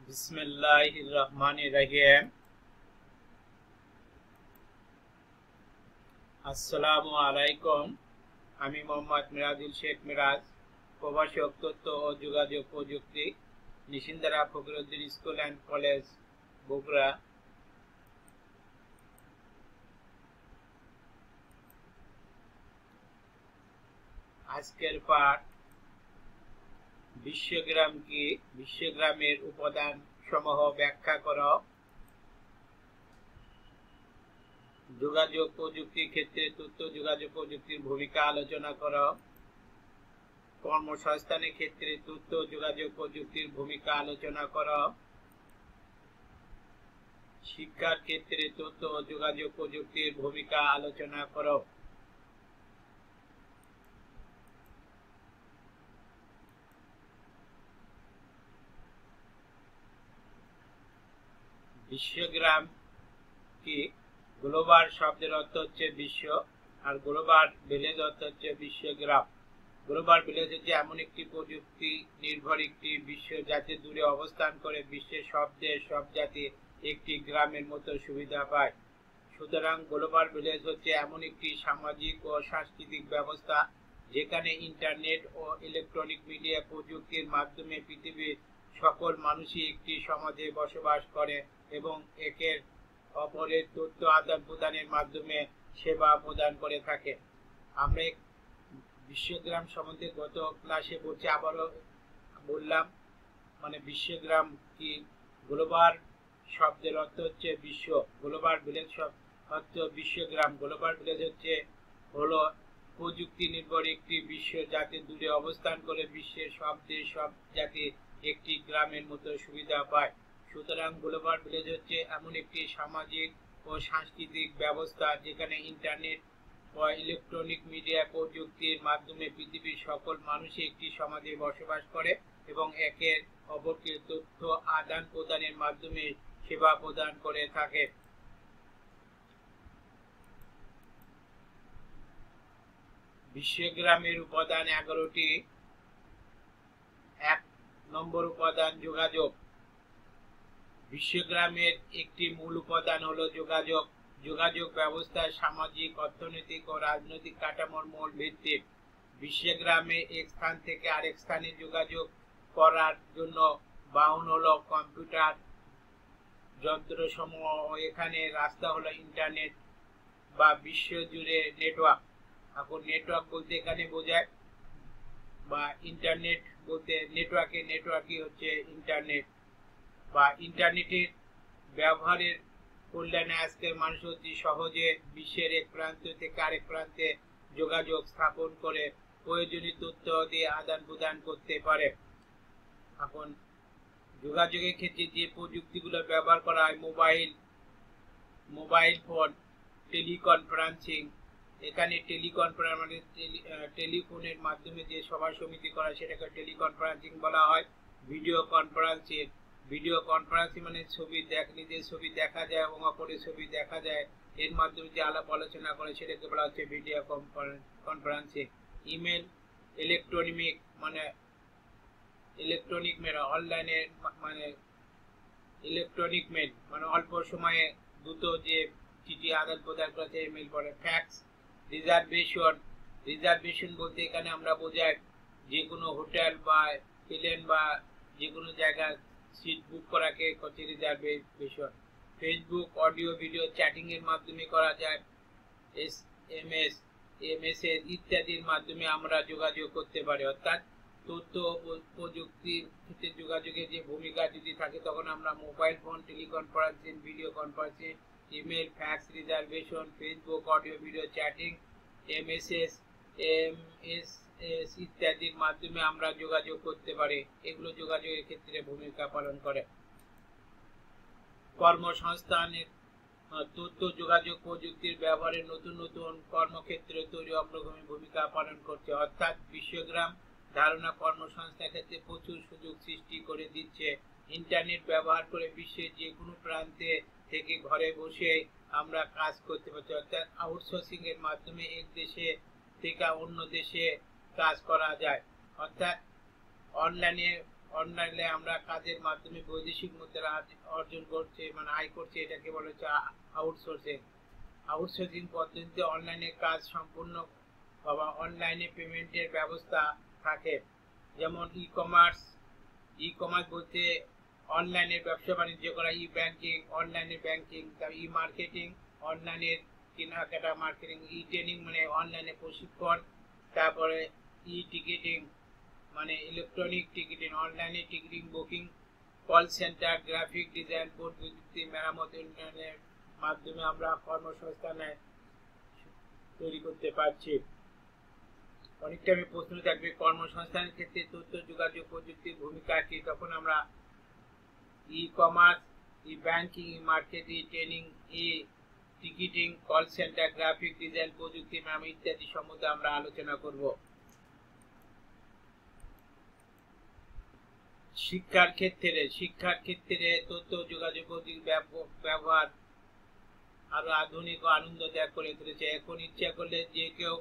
বিসমিল্লাহির রহমানির রহিম। আসসালামু আলাইকুম। আমি মোহাম্মদ মিরাজুল শেখ মিরাজ, প্রবাসী তথ্য ও যোগাযোগ প্রযুক্তি, Nishindara Fakiruddin school and college, Bogura. আজকের পাঠ বিশ্বগ্রাম কি, বিশ্বগ্রামের উপাদান সমূহ ব্যাখ্যা করো। যোগাযোগ প্রযুক্তির ক্ষেত্রে তথ্য যোগাযোগ প্রযুক্তির ভূমিকা আলোচনা করো। কর্মসংস্থানের ক্ষেত্রে তথ্য যোগাযোগ প্রযুক্তির ভূমিকা আলোচনা করো। শিক্ষার ক্ষেত্রে তথ্য ও যোগাযোগ প্রযুক্তির ভূমিকা আলোচনা করো। বিশ্বগ্রাম কি? গ্লোবাল শব্দের অর্থ হচ্ছে বিশ্ব, আর গ্লোবাল ভিলেজ অর্থ হচ্ছে বিশ্বগ্রাম। গ্লোবাল ভিলেজ হচ্ছে এমন একটি প্রযুক্তি নির্ভর একটি বিশ্ব যাতে দূরে অবস্থান করে বিশ্বের সব দেশ সব জাতি একটি গ্রামের মতো সুবিধা পায়। সুতরাং গ্লোবাল ভিলেজ হচ্ছে এমন একটি সামাজিক ও সাংস্কৃতিক ব্যবস্থা যেখানে ইন্টারনেট ও ইলেকট্রনিক মিডিয়া প্রযুক্তির মাধ্যমে পৃথিবীর সকল মানুষই একটি সমাজে বসবাস করে এবং একের অপরের তথ্য আদান প্রদানের মাধ্যমে সেবা প্রদান করে থাকে। আমরা বিশ্বগ্রাম সম্বন্ধে গত ক্লাসে বলছি, আবারও বললাম, বিশ্বগ্রাম কি? গ্লোবাল শব্দের অর্থ হচ্ছে বিশ্ব, গ্লোবাল ভিলেজ অর্থ বিশ্বগ্রাম। গ্লোবাল ভিলেজ হলো প্রযুক্তি নির্ভর একটি বিশ্ব যাতে দূরে অবস্থান করে বিশ্বের সব দেশ সব জাতি একটি গ্রামের মতো সুবিধা পায়। সুতরাং গ্লোবাল ভিলেজ হচ্ছে এমন একটি সামাজিক ও সাংস্কৃতিক ব্যবস্থা যেখানে ইন্টারনেট ও ইলেকট্রনিক মিডিয়া প্রযুক্তির মাধ্যমে পৃথিবীর সকল মানুষই একটি সমাজে বসবাস করে এবং একের অপরকে তথ্য আদান প্রদানের মাধ্যমে সেবা প্রদান করে থাকে। বিশ্বগ্রামের উপাদান 11টি। 1 নম্বর উপাদান যোগাযোগ। বিশ্বগ্রামের একটি মূল উপাদান হলো যোগাযোগ। যোগাযোগ ব্যবস্থা সামাজিক, অর্থনৈতিক ও রাজনৈতিক কাঠামোর মূল ভিত্তি। বিশ্বগ্রামে এক স্থান থেকে আরেক স্থানে যোগাযোগ করার জন্য বাহন হলো কম্পিউটার, যন্ত্রসমূহ, এখানে রাস্তা হলো ইন্টারনেট বা বিশ্ব জুড়ে নেটওয়ার্ক। এখন নেটওয়ার্ক বলতে এখানে বোঝায়, বা ইন্টারনেট বলতে নেটওয়ার্কই হচ্ছে ইন্টারনেট বা ইন্টারনেটের ব্যবহারের কল্যাণে আজকের মানুষ অতি সহজে বিশ্বের এক প্রান্ত থেকে আরেক প্রান্তে যোগাযোগ স্থাপন করে প্রয়োজনীয় তথ্য দিয়ে আদান প্রদান করতে পারে। এখন যোগাযোগের ক্ষেত্রে যে প্রযুক্তিগুলো ব্যবহার করা হয়, মোবাইল ফোন, টেলিকনফারেন্সিং। এখানে টেলিফোনের মাধ্যমে যে সভা সমিতি করা সেটাকে টেলিকনফারেন্সিং বলা হয়। ভিডিও কনফারেন্সিং মানে নিজের ছবি দেখা যায় এবং অপরের ছবি দেখা যায়, এর মাধ্যমে যে আলাপ আলোচনা করে সেটাকে বলা হচ্ছে video conferencing. Email, electronic mail, অনলাইনে ইলেকট্রনিক মেল অল্প সময়ে দ্রুত যে চিঠি আদান প্রদান করেছে ইমেল বলে। ফ্যাক্স। রিজার্ভেশন বলতে এখানে আমরা বোঝাই যে কোনো হোটেল বা প্লেন বা যে কোনো জায়গায় সিট বুক করাকে হচ্ছে reservation. Facebook, audio video chatting এর মাধ্যমে করা যায়। এমএস ইত্যাদির মাধ্যমে আমরা যোগাযোগ করতে পারি। অর্থাৎ তথ্য প্রযুক্তির ক্ষেত্রে যোগাযোগের যে ভূমিকা যদি থাকে তখন আমরা mobile phone, teleconferencing, video conferencing, email, fax, reservation, Facebook, audio video chatting, MS ইত্যাদির মাধ্যমে আমরা যোগাযোগ করতে পারি। এগুলো যোগাযোগের ক্ষেত্রে ভূমিকা পালন করে। কর্মসংস্থানের তথ্য যোগাযোগ প্রযুক্তির ব্যবহারে নতুন নতুন কর্মক্ষেত্র তৈরি অগ্রগামী ভূমিকা পালন করছে। অর্থাৎ বিশ্বগ্রাম ধারণা কর্মসংস্থানের ক্ষেত্রে প্রচুর সুযোগ সৃষ্টি করে দিচ্ছে। ইন্টারনেট ব্যবহার করে বিশ্বের যে কোনো প্রান্তে থেকে ঘরে বসে আমরা কাজ করতে পারছি। অর্থাৎ আউটসোর্সিং এর মাধ্যমে এক দেশে থেকে অন্য দেশে কাজ করা যায়। অর্থাৎ অনলাইনে অনলাইনে আমরা কাজের মাধ্যমে বৈদেশিক মুদ্রা অর্জন করছে, মানে আয় করছে, এটাকে বলা হচ্ছে আউটসোর্সিং। আউটসোর্সিং পদ্ধতিতে অনলাইনে কাজ সম্পূর্ণ বা অনলাইনে পেমেন্টের ব্যবস্থা থাকে। যেমন ই কমার্স বলতে অনলাইনে ব্যবসা বাণিজ্য করা, ই ব্যাংকিং অনলাইনে ব্যাংকিং, ই মার্কেটিং অনলাইনের কেনাকাটা মার্কেটিং, ই ট্রেনিং মানে অনলাইনে প্রশিক্ষণ, তারপরে ই টিকিটিং মানে ইলেকট্রনিক টিকিটিং, অনলাইনে ticketing booking, call centre, graphic design, board প্রযুক্তি, মেরামত উন্নয়নের মাধ্যমে আমরা কর্মসংস্থানে তৈরি করতে পারছি। অনেকটা আমি প্রশ্ন থাকবে কর্মসংস্থানের ক্ষেত্রে তথ্য যোগাযোগ প্রযুক্তির ভূমিকা কি, তখন আমরা e commerce, e banking, e marketing, training, e ticketing, call centre, graphic design, প্রযুক্তি মেরামত ইত্যাদি সম্বন্ধে আমরা আলোচনা করব। শিক্ষার ক্ষেত্রে তথ্য যোগাযোগ প্রযুক্তির ব্যবহার আরো আধুনিক ও আনন্দদায়ক করে তুলেছে। এখন ইচ্ছা করলে যে কেউ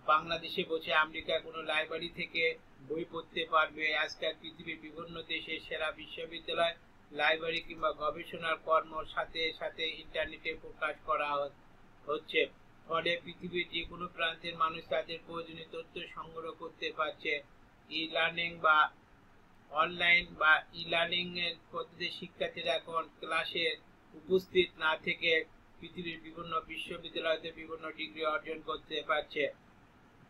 বাংলাদেশে বসে আমেরিকার কোনো লাইব্রেরি থেকে বই পড়তে পারবে। আজকাল পৃথিবীর বিভিন্ন দেশের সেরা বিশ্ববিদ্যালয়, লাইব্রেরি কিংবা গবেষণার কর্ম সাথে সাথে ইন্টারনেটে প্রকাশ করা হচ্ছে। ফলে পৃথিবীর যে কোনো প্রান্তের মানুষ তাদের প্রয়োজনীয় তথ্য সংগ্রহ করতে পারছে। ই লার্নিং বা অনলাইন বা ই লার্নিং এর পদ্ধতিতে শিক্ষার্থীরা এখন ক্লাসে উপস্থিত না থেকে পৃথিবীর বিভিন্ন বিশ্ববিদ্যালয়তে বিভিন্ন ডিগ্রি অর্জন করতে পারছে।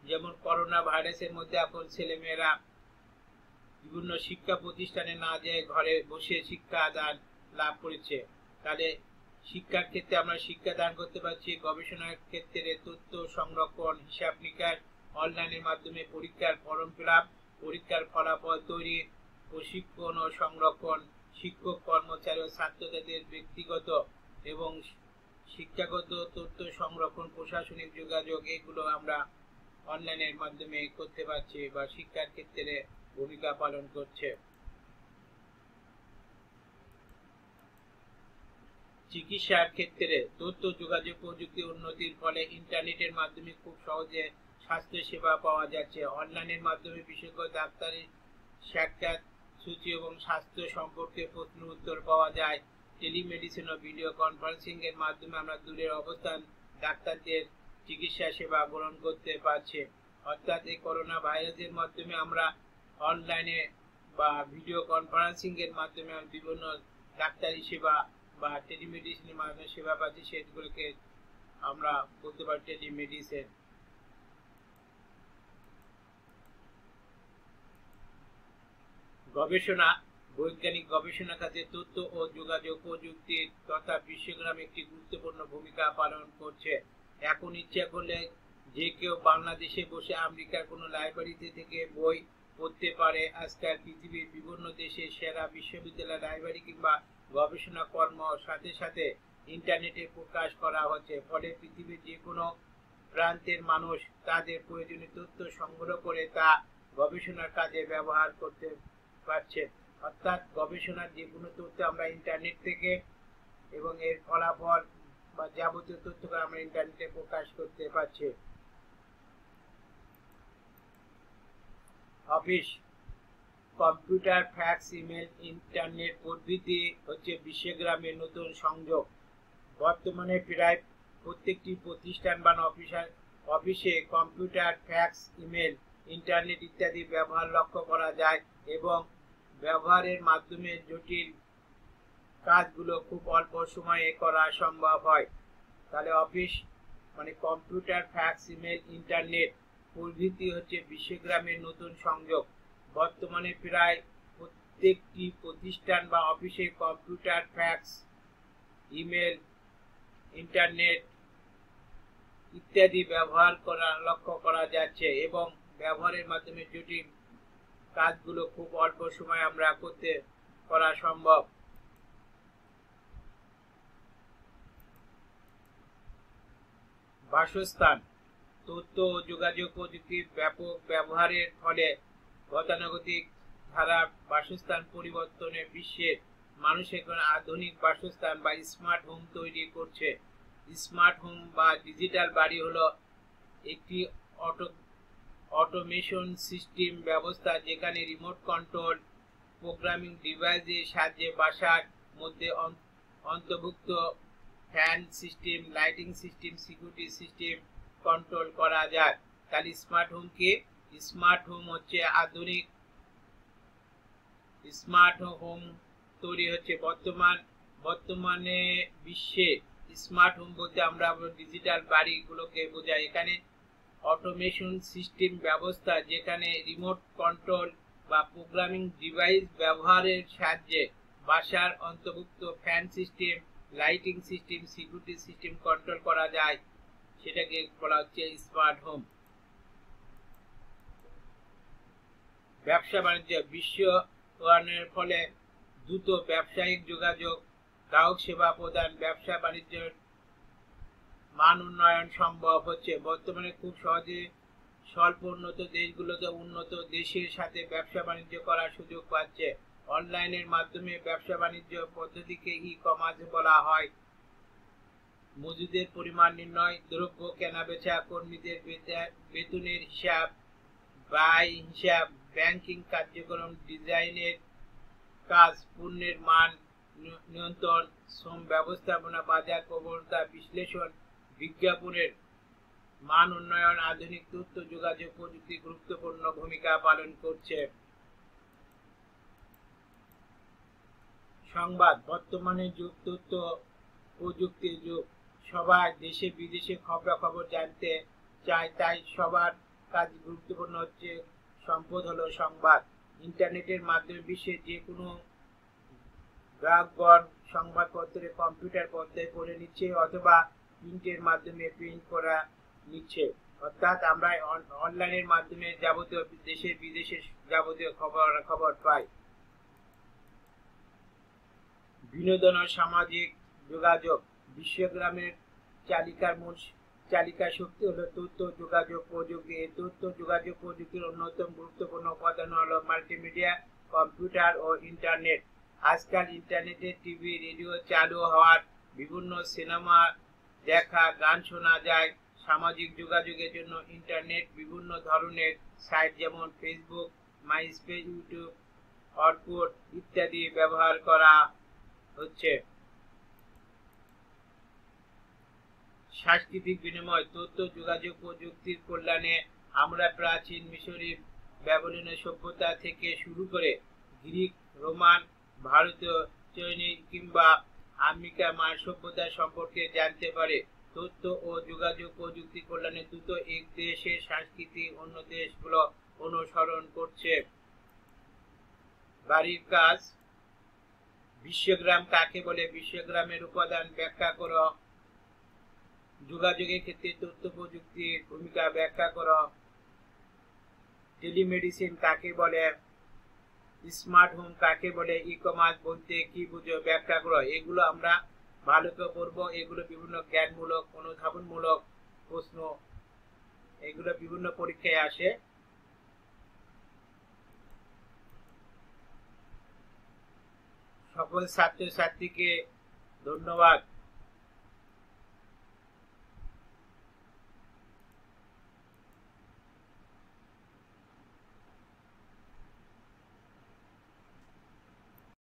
যেমন করোনা ভাইরাসের মধ্যে এখন ছেলেমেয়েরা বিভিন্ন শিক্ষা প্রতিষ্ঠানে না যেয়ে ঘরে বসে শিক্ষাদান লাভ করেছে। তাহলে শিক্ষার ক্ষেত্রে আমরা শিক্ষাদান করতে পারছি। গবেষণার ক্ষেত্রে তথ্য সংরক্ষণ, হিসাব নিকাশ, অনলাইনের মাধ্যমে পরীক্ষার ফর্ম ফিল আপ, পরীক্ষার ফলাফল তৈরি, প্রশিক্ষণ ও সংরক্ষণ, শিক্ষক কর্মচারী ও ছাত্রদের ব্যক্তিগত এবং শিক্ষাগত তথ্য সংরক্ষণ, প্রশাসনিক যোগাযোগ, এগুলো আমরা অনলাইনের মাধ্যমে করতে পারছি বা শিক্ষার ক্ষেত্রে ভূমিকা পালন করছে। চিকিৎসার ক্ষেত্রে তথ্য যোগাযোগ প্রযুক্তি উন্নতির ফলে ইন্টারনেটের মাধ্যমে খুব সহজে স্বাস্থ্য সেবা পাওয়া যাচ্ছে। অনলাইনের মাধ্যমে বিশেষজ্ঞ ডাক্তারের সাক্ষাৎ সূচি এবং স্বাস্থ্য সম্পর্কে প্রশ্ন উত্তর পাওয়া যায়। টেলিমেডিসিন ও ভিডিও কনফারেন্সিং এর মাধ্যমে আমরা দূরের অবস্থান ডাক্তারদের চিকিৎসা সেবা গ্রহণ করতে পারছি। অর্থাৎ এই করোনা ভাইরাসের মাধ্যমে আমরা অনলাইনে বা ভিডিও কনফারেন্সিং এর মাধ্যমে বিভিন্ন ডাক্তারি সেবা বা টেলিমেডিসিনের মাধ্যমে সেবা পাচ্ছি, সেগুলোকে আমরা বলতে পারি টেলিমেডিসিন। গবেষণা, বৈজ্ঞানিক গবেষণা খাতে তথ্য ও যোগাযোগ প্রযুক্তি তথা বিশ্বগ্রাম একটি গুরুত্বপূর্ণ ভূমিকা পালন করছে। এখন ইচ্ছা করলে যে কেউ বাংলাদেশে বসে আমেরিকার কোনো লাইব্রেরিতে থেকে বই পড়তে পারে। আজকাল পৃথিবীর বিভিন্ন দেশের সেরা বিশ্ববিদ্যালয়, লাইব্রেরি কিংবা গবেষণা কর্ম সাথে সাথে ইন্টারনেটে প্রকাশ করা হচ্ছে। ফলে পৃথিবীর যে কোনো প্রান্তের মানুষ তাদের প্রয়োজনীয় তথ্য সংগ্রহ করে তা গবেষণার কাজে ব্যবহার করতে পারছে। অর্থাৎ গবেষণার যে কোনো তথ্য আমরা ইন্টারনেট থেকে এবং এর ফলাফল বা যাবতীয় তথ্য আমরা ইন্টারনেটে প্রকাশ করতে পারছি। Office, computer, fax, email, internet প্রভৃতি হচ্ছে বিশ্বগ্রামের নতুন সংযোগ। বর্তমানে প্রায় প্রত্যেকটি প্রতিষ্ঠান বা অফিসে কম্পিউটার, ফ্যাক্স, ইমেল, ইন্টারনেট ইত্যাদি ব্যবহার লক্ষ্য করা যায় এবং ব্যবহারের মাধ্যমে জটিল কাজগুলো খুব অল্প সময়ে করা সম্ভব হয়। তাহলে অফিস মানে কম্পিউটার, ফ্যাক্স, ইমেল, ইন্টারনেট প্রভৃতি হচ্ছে বিশ্বগ্রামের নতুন সংযোগ। বর্তমানে প্রায় প্রত্যেকটি প্রতিষ্ঠান বা অফিসে কম্পিউটার, ফ্যাক্স, ইমেল, ইন্টারনেট ইত্যাদি ব্যবহার লক্ষ্য করা যাচ্ছে এবং ব্যবহারের মাধ্যমে জটিল কাজগুলো খুব অল্প সময় আমরা করা সম্ভব। বাসস্থান, তথ্য ও যোগাযোগ প্রযুক্তির ব্যাপক ব্যবহারের ফলে গতানুগতিক ধারা বাসস্থান পরিবর্তনের বিশ্বের মানুষ এখন আধুনিক বাসস্থান বা স্মার্ট হোম তৈরি করছে। স্মার্ট হোম বা ডিজিটাল বাড়ি হলো একটি অটোমেশন সিস্টেম ব্যবস্থা যেখানে রিমোট কন্ট্রোল প্রোগ্রামিং ডিভাইসের সাহায্যে বাসার মধ্যে অন্তর্ভুক্ত fan system, lighting system, security system control করা যায়। তাহলে স্মার্ট হোম কি? স্মার্ট হোম হচ্ছে আধুনিক স্মার্ট হোম তৈরি হচ্ছে বর্তমানে বিশ্বে। স্মার্ট হোম বলতে আমরা ডিজিটাল বাড়িগুলোকে বোঝাই। এখানে অটোমেশন সিস্টেম ব্যবস্থা, যেখানে রিমোট কন্ট্রোল বা প্রোগ্রামিং ডিভাইস ব্যবহারের সাহায্যে বাসার অন্তর্ভুক্ত fan system, lighting system, security system control করা যায়, সেটাকে বলা হচ্ছে স্মার্ট হোম। ব্যবসা বাণিজ্য বিশ্বায়নের ফলে দ্রুত ব্যবসায়িক যোগাযোগ, গ্রাহক সেবা প্রদান, ব্যবসা বাণিজ্যের মান উন্নয়ন সম্ভব হচ্ছে। বর্তমানে খুব সহজে স্বল্প উন্নত দেশগুলোতে উন্নত দেশের সাথে ব্যবসা বাণিজ্য করার সুযোগ পাচ্ছে। অনলাইনের মাধ্যমে ব্যবসা বাণিজ্য পদ্ধতিকে ই কমার্স বলা হয়। মজুদের পরিমাণ নির্ণয়, দ্রব্য কেনাবেচা, কর্মীদের বেতনের হিসাব, ব্যয় হিসাব, ব্যাংকিং কার্যক্রম, ডিজাইনের কাজ, পণ্যের মান নিয়ন্ত্রণ, শ্রম ব্যবস্থাপনা, বাজার প্রবণতা বিশ্লেষণ, বিজ্ঞাপনের মান উন্নয়ন, আধুনিক তথ্য যোগাযোগ প্রযুক্তি গুরুত্বপূর্ণ ভূমিকা পালন করছে। সংবাদ, বর্তমানে যুগ তথ্য প্রযুক্তির যুগ। সবাই দেশে বিদেশে খবরাখবর জানতে চায়, তাই সবার কাজ গুরুত্বপূর্ণ হচ্ছে সম্পদ হলো সংবাদ। ইন্টারনেটের মাধ্যমে বিশ্বের যে কোনো গ্রাহকগণ সংবাদপত্রে কম্পিউটার পর্দায় পড়ে নিচ্ছে অথবা প্রিন্টের মাধ্যমে প্রিন্ট করা নিচ্ছে। অর্থাৎ আমরা অনলাইনের মাধ্যমে যাবতীয় দেশের বিদেশের যাবতীয় খবর পাই। বিনোদন ও সামাজিক যোগাযোগ, বিশ্বগ্রামের চালিকা শক্তি হলো তথ্য যোগাযোগ প্রযুক্তি। এই তথ্য যোগাযোগ প্রযুক্তির অন্যতম গুরুত্বপূর্ণ উপাদান হলো মাল্টিমিডিয়া, কম্পিউটার ও ইন্টারনেট। আজকাল ইন্টারনেটে টিভি, রেডিও চালু হওয়ার বিভিন্ন সিনেমা দেখা, গান শোনা যায়। সামাজিক যোগাযোগের জন্য ইন্টারনেট বিভিন্ন ধরনের সাইট যেমন ফেসবুক, মাইস্পেস, ইউটিউব, অরকুট ইত্যাদি ব্যবহার করা হচ্ছে। সাংস্কৃতিক বিনিময়, তথ্য যোগাযোগ প্রযুক্তির কল্যাণে আমরা প্রাচীন মিশরীয় ব্যাবিলনীয় সভ্যতা থেকে শুরু করে গ্রিক, রোমান, ভারতীয়, চীনী কিংবা আমেরিকার মানব সভ্যতা সম্পর্কে জানতে পারে। তথ্য ও যোগাযোগ প্রযুক্তি কল্যাণে দ্রুত এক দেশের সংস্কৃতি অন্য দেশগুলো অনুসরণ করছে। বাড়ির কাজ, বিশ্বগ্রাম কাকে বলে? বিশ্বগ্রামের উপাদান ব্যাখ্যা করো। যোগাযোগের ক্ষেত্রে তথ্য প্রযুক্তির ভূমিকা ব্যাখ্যা করো। টেলিমেডিসিন কাকে বলে? স্মার্ট হোম কাকে বলে? ই কমার্স বলতে কি বুঝো ব্যাখ্যা করো। এগুলো আমরা ভালো করে পড়বো। এগুলো বিভিন্ন জ্ঞানমূলক, অনুধাবনমূলক প্রশ্ন, এগুলো বিভিন্ন পরীক্ষায় আসে। সকল ছাত্রছাত্রীকে ধন্যবাদ।